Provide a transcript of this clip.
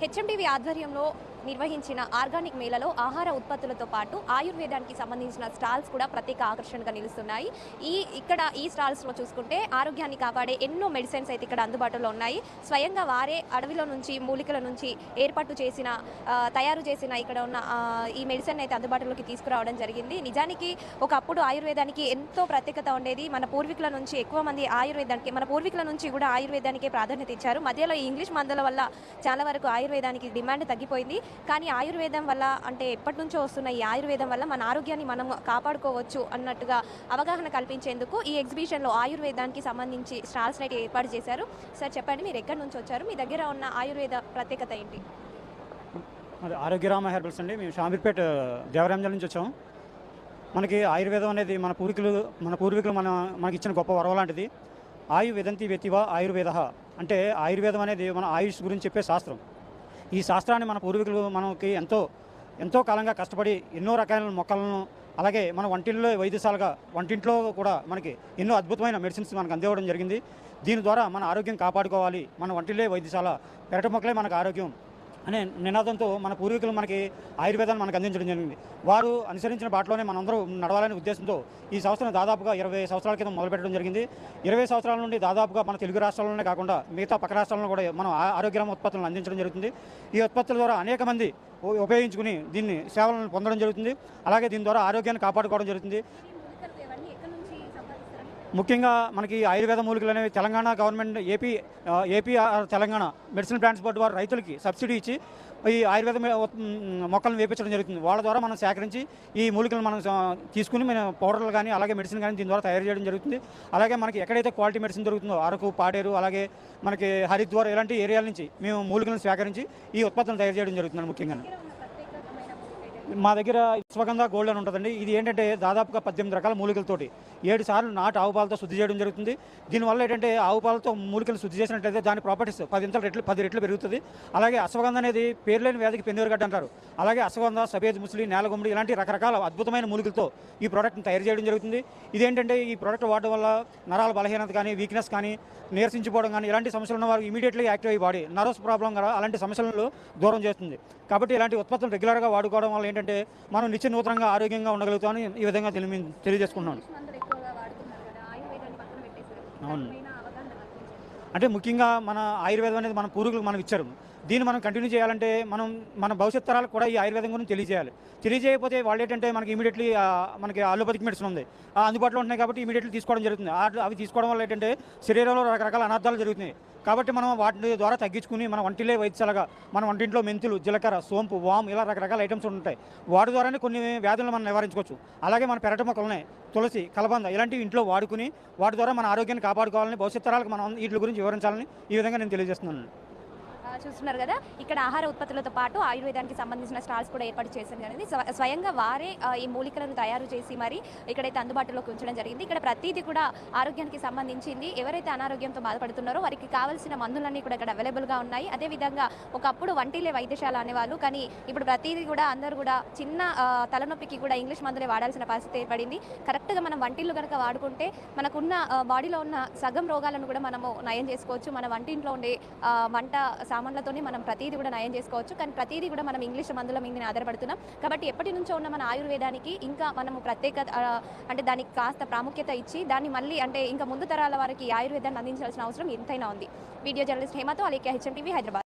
HMTV ఆధ్వర్యంలో నిర్వహించిన organic మేళలో ఆహార ఉత్పత్తులతో పాటు ఆయుర్వేదానికి సంబంధించిన స్టాల్స్ కూడా ప్రత్యేక ఆకర్షణగా నిలుస్తున్నాయి. ఈ స్టాల్స్లో చూసుకుంటే ఆరోగ్యాన్ని కాపాడే ఎన్నో మెడిసిన్స్ అయితే ఇక్కడ అందుబాటులో ఉన్నాయి. స్వయంగా వారే అడవిలో నుంచి మూలికల నుంచి తయారు చేసిన ఇక్కడ ఉన్న ఈ మెడిసిన్ అయితే అందుబాటులోకి తీసుకురావడం జరిగింది. నిజానికి ఒకప్పుడు ఆయుర్వేదానికి ఎంతో ప్రత్యేకత ఉండేది. మన పూర్వీకుల నుంచి ఎక్కువ మంది మన పూర్వీకుల నుంచి కూడా ఆయుర్వేదానికే ప్రాధాన్యత ఇచ్చారు. మధ్యలో ఈ ఇంగ్లీష్ మందుల వల్ల చాలా వరకు ఆయుర్వేదానికి డిమాండ్ తగ్గిపోయింది. కానీ ఆయుర్వేదం వల్ల అంటే ఎప్పటి నుంచో వస్తున్న ఈ ఆయుర్వేదం వల్ల మన ఆరోగ్యాన్ని మనం కాపాడుకోవచ్చు అన్నట్టుగా అవగాహన కల్పించేందుకు ఈ ఎగ్జిబిషన్లో ఆయుర్వేదానికి సంబంధించి స్టాల్స్ అయితే ఏర్పాటు చేశారు. సార్ చెప్పండి, మీరు ఎక్కడి నుంచి వచ్చారు? మీ దగ్గర ఉన్న ఆయుర్వేద ప్రత్యేకత ఏంటి? ఆరోగ్యరామ హెర్బల్స్ అండి. మేము షామీర్పేట దేవరాంజల్ నుంచి వచ్చాము. మనకి ఆయుర్వేదం అనేది మన పూర్వీకులు మనకి ఇచ్చిన గొప్ప వరం లాంటిది. ఆయుర్వేదంతి వ్యతివా ఆయుర్వేద అంటే ఆయుర్వేదం అనేది మన ఆయుష్ గురించి చెప్పే శాస్త్రం. ఈ శాస్త్రాన్ని మన పూర్వీకులు మనకి ఎంతో కాలంగా కష్టపడి ఎన్నో రకాల మొక్కలను, అలాగే మన వంటింట్లో కూడా మనకి ఎన్నో అద్భుతమైన మెడిసిన్స్ మనకు అందివ్వడం జరిగింది. దీని ద్వారా మన ఆరోగ్యం కాపాడుకోవాలి, మన వంటిల్లే వైద్యశాల, పెరటి మొక్కలే మనకు ఆరోగ్యం అనే నినాదంతో మన పూర్వీకులు మనకి ఆయుర్వేదాన్ని మనకు అందించడం జరిగింది. వారు అనుసరించిన బాటలోనే మనందరూ నడవాలనే ఉద్దేశంతో ఈ సంవత్సరం దాదాపుగా 20 సంవత్సరాల క్రితం మొదలుపెట్టడం జరిగింది. 20 సంవత్సరాల నుండి దాదాపుగా మన తెలుగు రాష్ట్రాల్లోనే కాకుండా మిగతా పక్క రాష్ట్రాల్లో కూడా మనం ఆరోగ్యరామ ఉత్పత్తులను అందించడం జరుగుతుంది. ఈ ఉత్పత్తుల ద్వారా అనేక మంది ఉపయోగించుకుని దీన్ని సేవలను పొందడం జరుగుతుంది. అలాగే దీని ద్వారా ఆరోగ్యాన్ని కాపాడుకోవడం జరుగుతుంది. ముఖ్యంగా మనకి ఆయుర్వేద మూలికలు అనేవి Telangana government AP Telangana medicine plants board వారు రైతులకి సబ్సిడీ ఇచ్చి ఈ ఆయుర్వేద మొక్కలను వేపించడం జరుగుతుంది. వాళ్ళ ద్వారా మనం సేకరించి ఈ మూలికలను మనం తీసుకుని మన పౌడర్లు కానీ అలాగే మెడిసిన్ కానీ దీని ద్వారా తయారు చేయడం జరుగుతుంది. అలాగే మనకి ఎక్కడైతే క్వాలిటీ మెడిసిన్ దొరుకుతుందో అరకు, పాడేరు, అలాగే మనకి హరిద్వార్ ఇలాంటి ఏరియాల నుంచి మేము మూలికలను సేకరించి ఈ ఉత్పత్తులను తయారు చేయడం జరుగుతుంది. ముఖ్యంగా మా దగ్గర అశ్వగంధ గోల్డ్ అని ఉంటుందండి. ఇది ఏంటంటే దాదాపుగా 18 రకాల మూలికలతోటి 7 సార్లు నాటు ఆవు పాలతో శుద్ధి చేయడం జరుగుతుంది. దీనివల్ల ఏంటంటే ఆవు పాలతో మూలికలు శుద్ధి చేసినట్లయితే దాని ప్రాపర్టీస్ 10 రెట్లు పెరుగుతుంది. అలాగే అశ్వగంధ అనేది పేర్లేని వ్యాధికి పెన్నుగడ్డ అంటారు. అలాగే అశ్వగంధ, సఫేద్ ముస్లి, నేలగుమ్మడి ఇలాంటి రకరకాల అద్భుతమైన మూలికలతో ఈ ప్రోడక్ట్ని తయారు చేయడం జరుగుతుంది. ఇదేంటంటే ఈ ప్రోడక్ట్ వాడడం వల్ల నరాల బలహీనత కానీ, వీక్నెస్ కానీ, నీరసించిపోవడం కానీ ఇలాంటి సమస్యలు ఉన్న వారు ఇమీడియట్లీ యాక్టివ్ అయ్యి బాడీ నర్వస్ ప్రాబ్లం కూడా అలాంటి సమస్యలను దూరం చేస్తుంది. కాబట్టి ఇలాంటి ఉత్పత్తులు రెగ్యులర్గా వాడుకోవడం వల్ల ఏంటంటే మనం నిత్య నూతనంగా ఆరోగ్యంగా ఉండగలుగుతామని ఈ విధంగా తెలియజేసుకున్నాను. అవును, అంటే ముఖ్యంగా మన ఆయుర్వేదం అనేది మన పూర్వీకులకు మనం ఇచ్చారు. దీన్ని మనం కంటిన్యూ చేయాలంటే మన భవిష్యత్ తరాలకు కూడా ఈ ఆయుర్వేదం గురించి తెలియజేయకపోతే వాళ్ళు ఏంటంటే మనకి ఇమీడియట్లీ మనకి అలోపతిక్ మెడిసిన్ ఉంది అందుబాటులో ఉంటున్నాయి కాబట్టి ఇమీడియట్లీ తీసుకోవడం జరుగుతుంది. అవి తీసుకోవడం వల్ల ఏంటంటే శరీరంలో రకరకాల అనర్థాలు జరుగుతున్నాయి. కాబట్టి మనం వాటి ద్వారా తగ్గించుకుని మన వంటిలే వైద్యశాలగా మన వంటింట్లో మెంతులు, జీలకర్ర, సోంపు, వాము ఇలా రకరకాల ఐటమ్స్ ఉంటాయి. వాటి ద్వారానే కొన్ని వ్యాధులను మనం నివారించుకోవచ్చు. అలాగే మన పెరటి మొక్కలున్నాయి, తులసి, కలబంద ఇలాంటివి ఇంట్లో వాడుకుని వాటి ద్వారా మన ఆరోగ్యాన్ని కాపాడుకోవాలని, భవిష్యత్ తరాలకు మనం వీటి గురించి వివరించాలని ఈ విధంగా నేను తెలియజేస్తున్నాను. చూస్తున్నారు కదా, ఇక్కడ ఆహార ఉత్పత్తులతో పాటు ఆయుర్వేదానికి సంబంధించిన స్టాల్స్ కూడా ఏర్పాటు చేశారు. కానీ స్వయంగా వారే ఈ మూలికలను తయారు చేసి మరి ఇక్కడైతే అందుబాటులోకి ఉంచడం జరిగింది. ఇక్కడ ప్రతిదీ కూడా ఆరోగ్యానికి సంబంధించింది. ఎవరైతే అనారోగ్యంతో బాధపడుతున్నారో వారికి కావాల్సిన మందులన్నీ కూడా ఇక్కడ అవైలబుల్గా ఉన్నాయి. అదేవిధంగా ఒకప్పుడు వంటిలే వైద్యశాల అనేవాళ్ళు, కానీ ఇప్పుడు ప్రతిదీ కూడా అందరూ కూడా చిన్న తలనొప్పికి కూడా ఇంగ్లీష్ మందులే వాడాల్సిన పరిస్థితి ఏర్పడింది. కరెక్ట్గా మనం వంటిల్లు కనుక వాడుకుంటే మనకున్న బాడీలో ఉన్న సగం రోగాలను కూడా మనము నయం చేసుకోవచ్చు. మన వంటింట్లో ఉండే వంట సామాన్లతోనే మనం ప్రతిదీ కూడా నయం చేసుకోవచ్చు. కానీ ప్రతిదీ కూడా మనం ఇంగ్లీష్ మందుల మీద ఆధారపడుతున్నాం. కాబట్టి ఎప్పటి నుంచో ఉన్న మన ఆయుర్వేదానికి ఇంకా మనము ప్రత్యేకత అంటే దానికి కాస్త ప్రాముఖ్యత ఇచ్చి దాన్ని మళ్ళీ అంటే ఇంకా ముందు తరాల వారికి ఆయుర్వేదాన్ని అందించాల్సిన అవసరం ఎంతైనా ఉంది. వీడియో జర్నలిస్ట్ హేమతో అలేఖ్య, హెచ్ఎంటీవీ, హైదరాబాద్.